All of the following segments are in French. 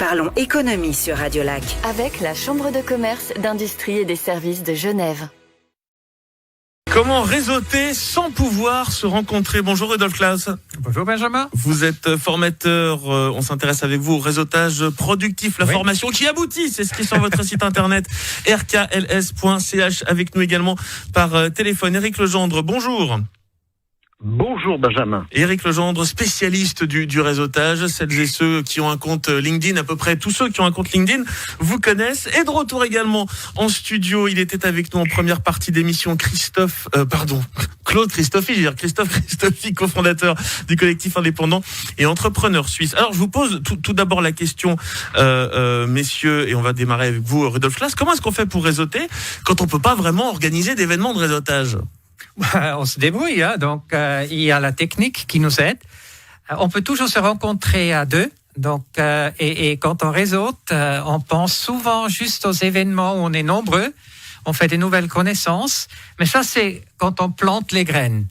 Parlons économie sur Radio Lac. Avec la Chambre de commerce, d'industrie et des services de Genève. Comment réseauter sans pouvoir se rencontrer? Bonjour Rudolf Klaus. Bonjour Benjamin. Vous êtes formateur, on s'intéresse avec vous au réseautage productif, la formation qui aboutit, c'est ce qui est sur votre site internet rkls.ch. Avec nous également par téléphone Éric Legendre, bonjour. Bonjour Benjamin. Éric Legendre, spécialiste du réseautage. Celles et ceux qui ont un compte LinkedIn, à peu près tous ceux qui ont un compte LinkedIn, vous connaissent. Et de retour également en studio, il était avec nous en première partie d'émission, Claude Christophy, Christophe Christophy, cofondateur du collectif indépendant et entrepreneur suisse. Alors je vous pose tout d'abord la question, messieurs, et on va démarrer avec vous, Rudolf Klaus. Comment est-ce qu'on fait pour réseauter quand on peut pas vraiment organiser d'événements de réseautage? On se débrouille, hein. Donc il y a la technique qui nous aide. On peut toujours se rencontrer à deux. Donc et quand on réseaute, on pense souvent juste aux événements où on est nombreux. On fait des nouvelles connaissances. Mais ça, c'est quand on plante les graines.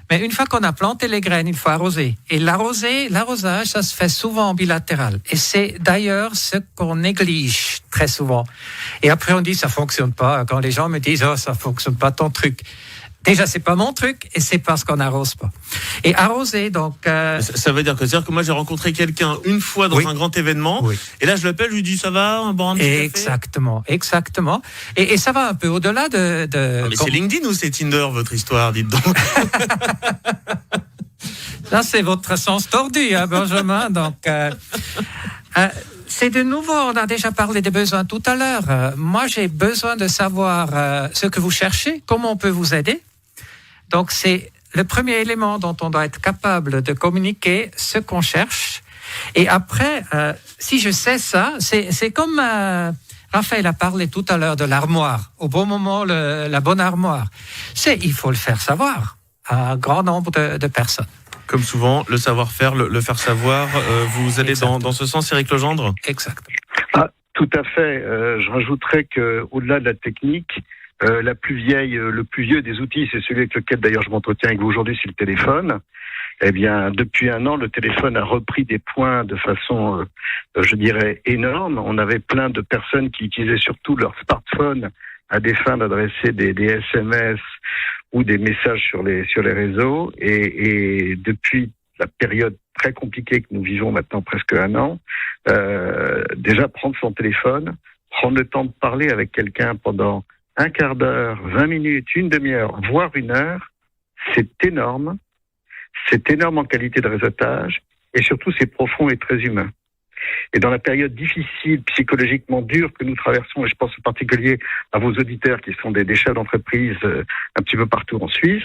Mais une fois qu'on a planté les graines, il faut arroser. Et l'arrosage, ça se fait souvent en bilatéral. Et c'est d'ailleurs ce qu'on néglige très souvent. Et après, on dit ça fonctionne pas. Quand les gens me disent ça fonctionne pas ton truc. Déjà, c'est pas mon truc, et c'est parce qu'on n'arrose pas. Et arroser, donc... Ça veut dire que moi, j'ai rencontré quelqu'un une fois dans un grand événement, et là, je l'appelle, je lui dis, ça va, un petit café? Exactement. Et ça va un peu au-delà de... Mais c'est LinkedIn ou c'est Tinder, votre histoire, dites donc? Là, c'est votre sens tordu, hein, Benjamin, donc... C'est de nouveau, on a déjà parlé des besoins tout à l'heure. Moi, j'ai besoin de savoir ce que vous cherchez, comment on peut vous aider. Donc, c'est le premier élément dont on doit être capable de communiquer ce qu'on cherche. Et après, si je sais ça, c'est comme Raphaël a parlé tout à l'heure de l'armoire. Au bon moment, la bonne armoire. Il faut le faire savoir à un grand nombre de personnes. Comme souvent, le savoir-faire, le faire savoir, vous allez dans ce sens, Éric Legendre? Exact. Tout à fait. Je rajouterais que, au-delà de la technique, le plus vieux des outils, c'est celui avec lequel d'ailleurs je m'entretiens avec vous aujourd'hui, c'est le téléphone. Eh bien, depuis un an, le téléphone a repris des points de façon, je dirais, énorme. On avait plein de personnes qui utilisaient surtout leur smartphone à des fins d'adresser des SMS ou des messages sur les réseaux. Et depuis la période très compliquée que nous vivons maintenant, presque un an, déjà prendre son téléphone, prendre le temps de parler avec quelqu'un pendant un quart d'heure, 20 minutes, une demi-heure, voire une heure, c'est énorme. C'est énorme en qualité de réseautage et surtout c'est profond et très humain. Et dans la période difficile, psychologiquement dure que nous traversons, et je pense en particulier à vos auditeurs qui sont des chefs d'entreprise un petit peu partout en Suisse,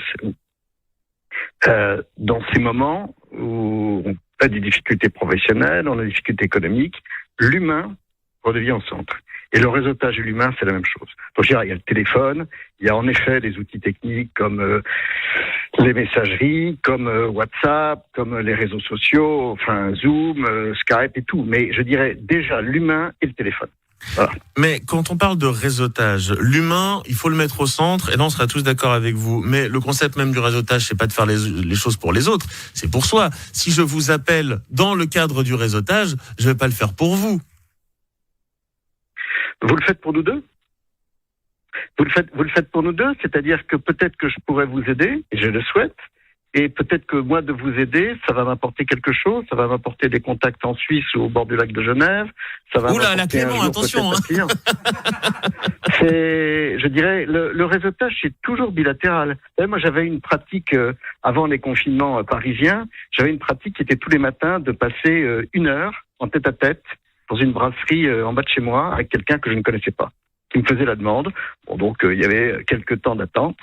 dans ces moments où on a des difficultés professionnelles, on a des difficultés économiques, l'humain redevient au centre. Et le réseautage et l'humain, c'est la même chose. Donc, je dirais, il y a le téléphone, il y a en effet des outils techniques comme les messageries, comme WhatsApp, comme les réseaux sociaux, enfin Zoom, Skype et tout. Mais je dirais déjà l'humain et le téléphone. Voilà. Mais quand on parle de réseautage, l'humain, il faut le mettre au centre, et là on sera tous d'accord avec vous. Mais le concept même du réseautage, c'est pas de faire les choses pour les autres, c'est pour soi. Si je vous appelle dans le cadre du réseautage, je vais pas le faire pour vous. Vous le faites pour nous deux? Vous le faites pour nous deux, c'est-à-dire que peut-être que je pourrais vous aider, et je le souhaite, et peut-être que moi de vous aider, ça va m'apporter quelque chose, ça va m'apporter des contacts en Suisse ou au bord du lac de Genève, ça va Oula, m'apporter la Clément, attention, hein. Je dirais, le réseautage, c'est toujours bilatéral. Moi, j'avais une pratique, avant les confinements parisiens, j'avais une pratique qui était tous les matins de passer une heure en tête-à-tête dans une brasserie en bas de chez moi avec quelqu'un que je ne connaissais pas, qui me faisait la demande. Bon, donc il y avait quelques temps d'attente.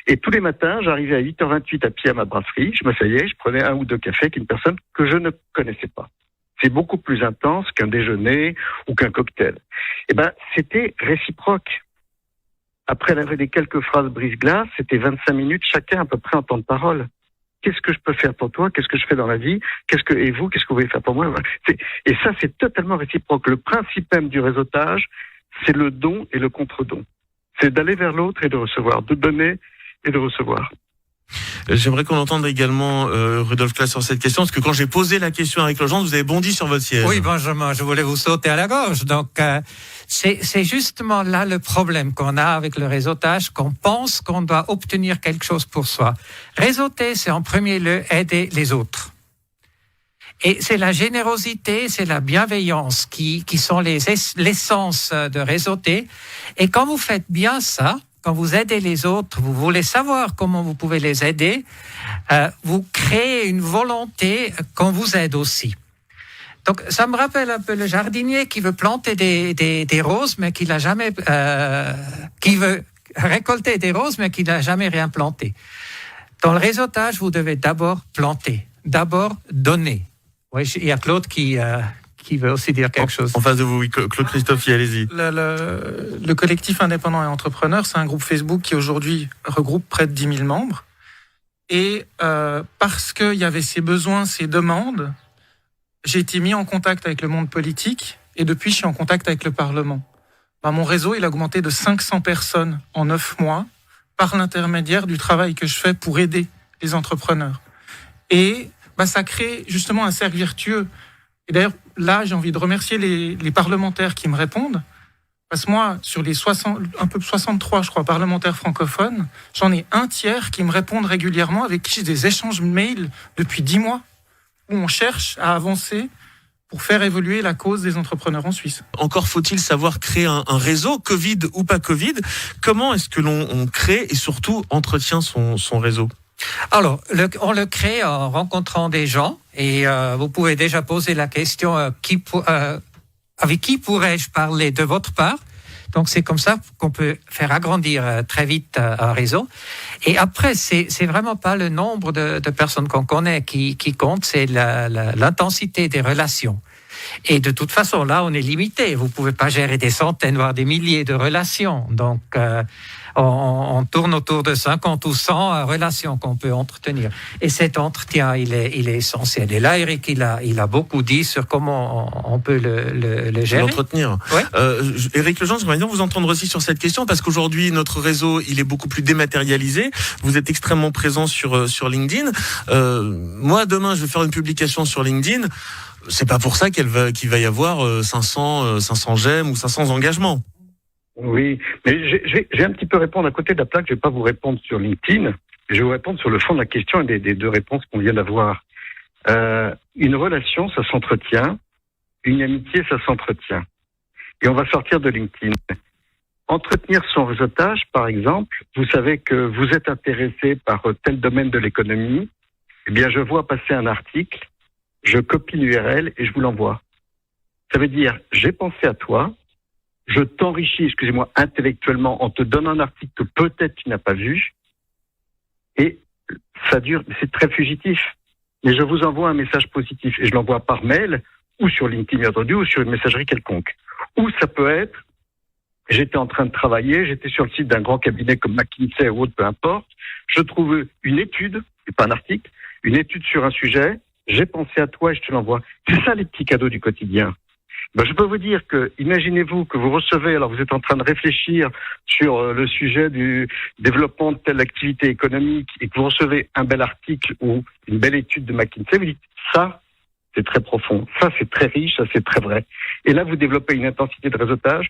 Et tous les matins, j'arrivais à 8h28 à pied à ma brasserie, je m'asseyais, je prenais un ou deux cafés avec une personne que je ne connaissais pas. C'est beaucoup plus intense qu'un déjeuner ou qu'un cocktail. Eh ben, c'était réciproque. Après les quelques phrases brise-glace, c'était 25 minutes chacun à peu près en temps de parole. Qu'est-ce que je peux faire pour toi? Qu'est-ce que je fais dans la vie? Et vous, qu'est-ce que vous voulez faire pour moi? Et ça, c'est totalement réciproque. Le principe même du réseautage, c'est le don et le contre-don. C'est d'aller vers l'autre et de recevoir, de donner et de recevoir. J'aimerais qu'on entende également Rudolf Claes sur cette question, parce que quand j'ai posé la question avec l'urgence, vous avez bondi sur votre siège. Oui, Benjamin, je voulais vous sauter à la gorge. Donc, c'est justement là le problème qu'on a avec le réseautage, qu'on pense qu'on doit obtenir quelque chose pour soi. Réseauter, c'est en premier lieu aider les autres. Et c'est la générosité, c'est la bienveillance qui sont l'essence de réseauter. Et quand vous faites bien ça, quand vous aidez les autres, vous voulez savoir comment vous pouvez les aider, vous créez une volonté qu'on vous aide aussi. Donc, ça me rappelle un peu le jardinier qui veut planter des roses, mais qui veut récolter des roses, mais qui n'a jamais rien planté. Dans le réseautage, vous devez d'abord planter, d'abord donner. Oui, il y a Claude qui veut aussi dire quelque chose. En face de vous, oui, Claude Christophe, allez-y. Le collectif indépendant et entrepreneur, c'est un groupe Facebook qui aujourd'hui regroupe près de 10 000 membres. Et parce qu'il y avait ces besoins, ces demandes, j'ai été mis en contact avec le monde politique et depuis, je suis en contact avec le Parlement. Mon réseau, il a augmenté de 500 personnes en 9 mois par l'intermédiaire du travail que je fais pour aider les entrepreneurs. Et ça crée justement un cercle vertueux. Et d'ailleurs, là, j'ai envie de remercier les parlementaires qui me répondent. Parce que moi, sur les 63, je crois, parlementaires francophones, j'en ai un tiers qui me répondent régulièrement, avec qui j'ai des échanges mails depuis 10 mois, où on cherche à avancer pour faire évoluer la cause des entrepreneurs en Suisse. Encore faut-il savoir créer un réseau, Covid ou pas Covid. Comment est-ce que l'on crée et surtout entretient son réseau ? Alors, on le crée en rencontrant des gens et vous pouvez déjà poser la question avec qui pourrais-je parler de votre part. Donc, c'est comme ça qu'on peut faire agrandir très vite un réseau. Et après, c'est vraiment pas le nombre de personnes qu'on connaît qui compte, c'est l'intensité des relations. Et de toute façon, là, on est limité. Vous pouvez pas gérer des centaines, voire des milliers de relations. Donc, on tourne autour de 50 ou 100 relations qu'on peut entretenir. Et cet entretien, il est essentiel. Et là, Eric, il a beaucoup dit sur comment on peut le gérer. L'entretenir. Ouais. Eric Lejean, j'aimerais bien vous entendre aussi sur cette question, parce qu'aujourd'hui, notre réseau, il est beaucoup plus dématérialisé. Vous êtes extrêmement présent sur LinkedIn. Moi, demain, je vais faire une publication sur LinkedIn. C'est pas pour ça qu'il va y avoir 500 j'aime ou 500 engagements. Oui, mais j'ai un petit peu répondre à côté de la plaque. Je vais pas vous répondre sur LinkedIn. Je vais vous répondre sur le fond de la question et des deux réponses qu'on vient d'avoir. Une relation, ça s'entretient. Une amitié, ça s'entretient. Et on va sortir de LinkedIn. Entretenir son réseautage, par exemple, vous savez que vous êtes intéressé par tel domaine de l'économie. Eh bien, je vois passer un article, je copie l'URL et je vous l'envoie. Ça veut dire, j'ai pensé à toi, je t'enrichis, intellectuellement, en te donnant un article que peut-être tu n'as pas vu, et ça dure, c'est très fugitif. Mais je vous envoie un message positif, et je l'envoie par mail, ou sur LinkedIn, bien entendu, ou sur une messagerie quelconque. Ou ça peut être, j'étais en train de travailler, j'étais sur le site d'un grand cabinet comme McKinsey ou autre, peu importe, je trouve une étude, et pas un article, une étude sur un sujet, j'ai pensé à toi et je te l'envoie. C'est ça les petits cadeaux du quotidien. Je peux vous dire que, imaginez-vous que vous recevez, alors vous êtes en train de réfléchir sur le sujet du développement de telle activité économique et que vous recevez un bel article ou une belle étude de McKinsey, vous dites, ça, c'est très profond, ça, c'est très riche, ça, c'est très vrai. Et là, vous développez une intensité de réseautage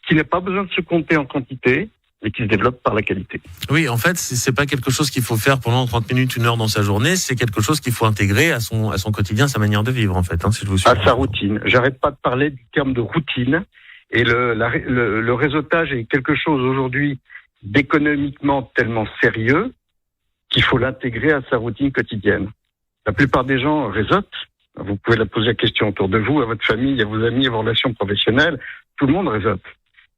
qui n'a pas besoin de se compter en quantité, mais qui se développe par la qualité. Oui, en fait, c'est pas quelque chose qu'il faut faire pendant 30 minutes, 1 heure dans sa journée, c'est quelque chose qu'il faut intégrer à son quotidien, sa manière de vivre, en fait, si je vous suis. À sa routine. J'arrête pas de parler du terme de routine, et le réseautage est quelque chose aujourd'hui d'économiquement tellement sérieux qu'il faut l'intégrer à sa routine quotidienne. La plupart des gens réseautent. Vous pouvez la poser la question autour de vous, à votre famille, à vos amis, à vos relations professionnelles. Tout le monde réseaute.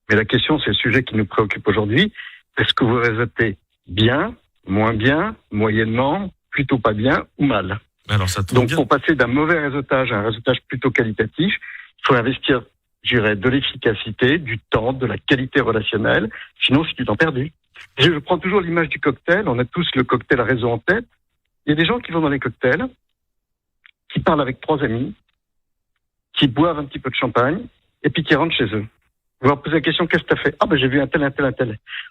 Mais la question, c'est le sujet qui nous préoccupe aujourd'hui. Est-ce que vous réseautez bien, moins bien, moyennement, plutôt pas bien ou mal? Alors, ça tombe Donc, bien. pour passer d'un mauvais réseautage à un réseautage plutôt qualitatif, il faut investir, je dirais, de l'efficacité, du temps, de la qualité relationnelle. Sinon, c'est du temps perdu. Je prends toujours l'image du cocktail. On a tous le cocktail réseau en tête. Il y a des gens qui vont dans les cocktails, qui parlent avec 3 amis, qui boivent un petit peu de champagne, et puis qui rentrent chez eux. Vous leur posez la question, qu'est-ce que tu as fait? J'ai vu un tel.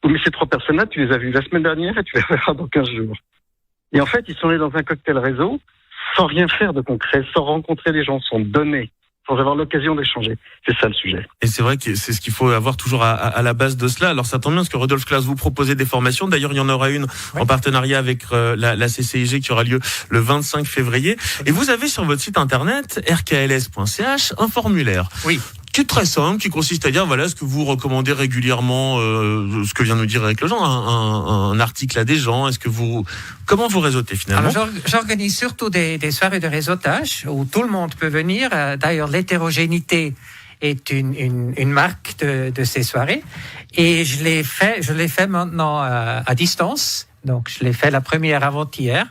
Oui, mais ces 3 personnes-là, tu les as vues la semaine dernière et tu les verras dans 15 jours. Et en fait, ils sont allés dans un cocktail réseau sans rien faire de concret, sans rencontrer les gens, sans donner, sans avoir l'occasion d'échanger. C'est ça le sujet. Et c'est vrai que c'est ce qu'il faut avoir toujours à la base de cela. Alors ça tombe bien parce que Rudolf Claes vous proposez des formations. D'ailleurs, il y en aura une en partenariat avec la CCIG qui aura lieu le 25 février. Et vous avez sur votre site internet rkls.ch un formulaire. Oui. Qui est très simple, qui consiste à dire voilà ce que vous recommandez régulièrement, ce que vient nous dire Eric Legendre, un article à des gens. Comment vous réseautez finalement? Alors j'organise surtout des soirées de réseautage où tout le monde peut venir. D'ailleurs, l'hétérogénéité est une marque de ces soirées, et je l'ai fait maintenant à distance. Donc je l'ai fait la première avant-hier.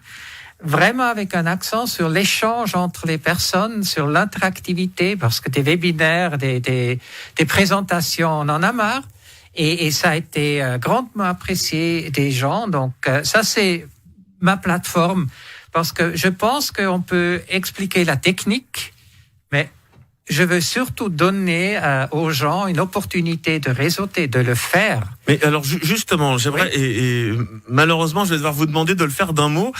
Vraiment avec un accent sur l'échange entre les personnes, sur l'interactivité, parce que des webinaires, des présentations, on en a marre. Et ça a été grandement apprécié des gens. Donc ça, c'est ma plateforme, parce que je pense qu'on peut expliquer la technique, mais je veux surtout donner aux gens une opportunité de réseauter, de le faire. Mais alors justement, j'aimerais, et malheureusement, je vais devoir vous demander de le faire d'un mot.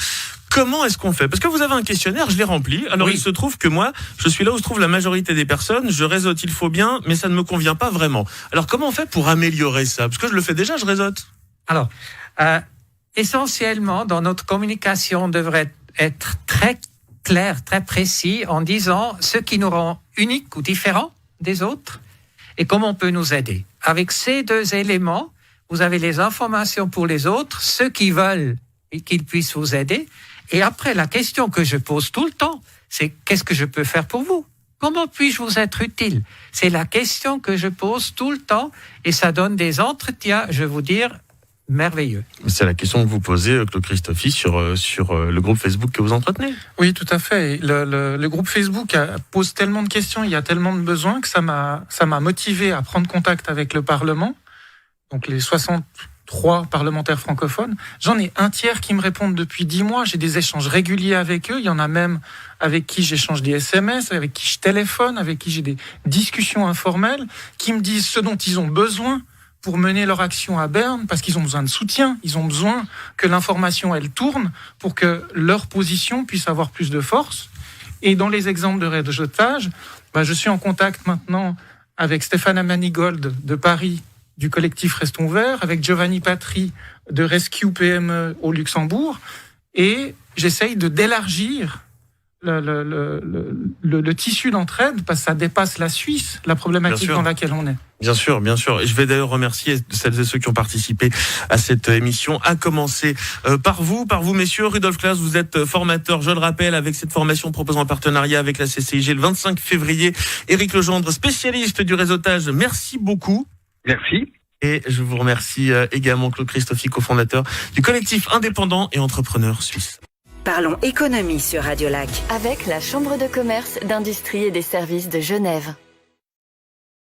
Comment est-ce qu'on fait? Parce que vous avez un questionnaire, je l'ai rempli. Alors il se trouve que moi, je suis là où se trouve la majorité des personnes. Je réseaute, il faut bien, mais ça ne me convient pas vraiment. Alors comment on fait pour améliorer ça? Parce que je le fais déjà, je réseaute. Alors, essentiellement, dans notre communication, on devrait être très clair, très précis, en disant ce qui nous rend uniques ou différents des autres et comment on peut nous aider. Avec ces deux éléments, vous avez les informations pour les autres, ceux qui veulent qu'ils puissent vous aider. Et après, la question que je pose tout le temps, c'est qu'est-ce que je peux faire pour vous? Comment puis-je vous être utile? C'est la question que je pose tout le temps, et ça donne des entretiens, je vais vous dire, merveilleux. C'est la question que vous posez, Claude Christophy, sur le groupe Facebook que vous entretenez. Oui, tout à fait. Le groupe Facebook pose tellement de questions, il y a tellement de besoins que ça m'a motivé à prendre contact avec le Parlement. Donc les 63 parlementaires francophones. J'en ai un tiers qui me répondent depuis 10 mois. J'ai des échanges réguliers avec eux. Il y en a même avec qui j'échange des SMS, avec qui je téléphone, avec qui j'ai des discussions informelles, qui me disent ce dont ils ont besoin pour mener leur action à Berne, parce qu'ils ont besoin de soutien, ils ont besoin que l'information, elle tourne pour que leur position puisse avoir plus de force. Et dans les exemples de réseautage, je suis en contact maintenant avec Stéphane Manigold de Paris, du collectif Restons Verts, avec Giovanni Patry de Rescue PME au Luxembourg, et j'essaye d'élargir le tissu d'entraide, parce que ça dépasse la Suisse, la problématique dans laquelle on est. Bien sûr, bien sûr. Et je vais d'ailleurs remercier celles et ceux qui ont participé à cette émission, à commencer par vous, messieurs. Rudolf Claes, vous êtes formateur, je le rappelle, avec cette formation proposée en partenariat avec la CCIG le 25 février. Eric Legendre, spécialiste du réseautage, merci beaucoup. Merci. Et je vous remercie également, Claude Christophy, cofondateur du collectif indépendant et entrepreneur suisse. Parlons économie sur Radio Lac. Avec la Chambre de commerce, d'industrie et des services de Genève.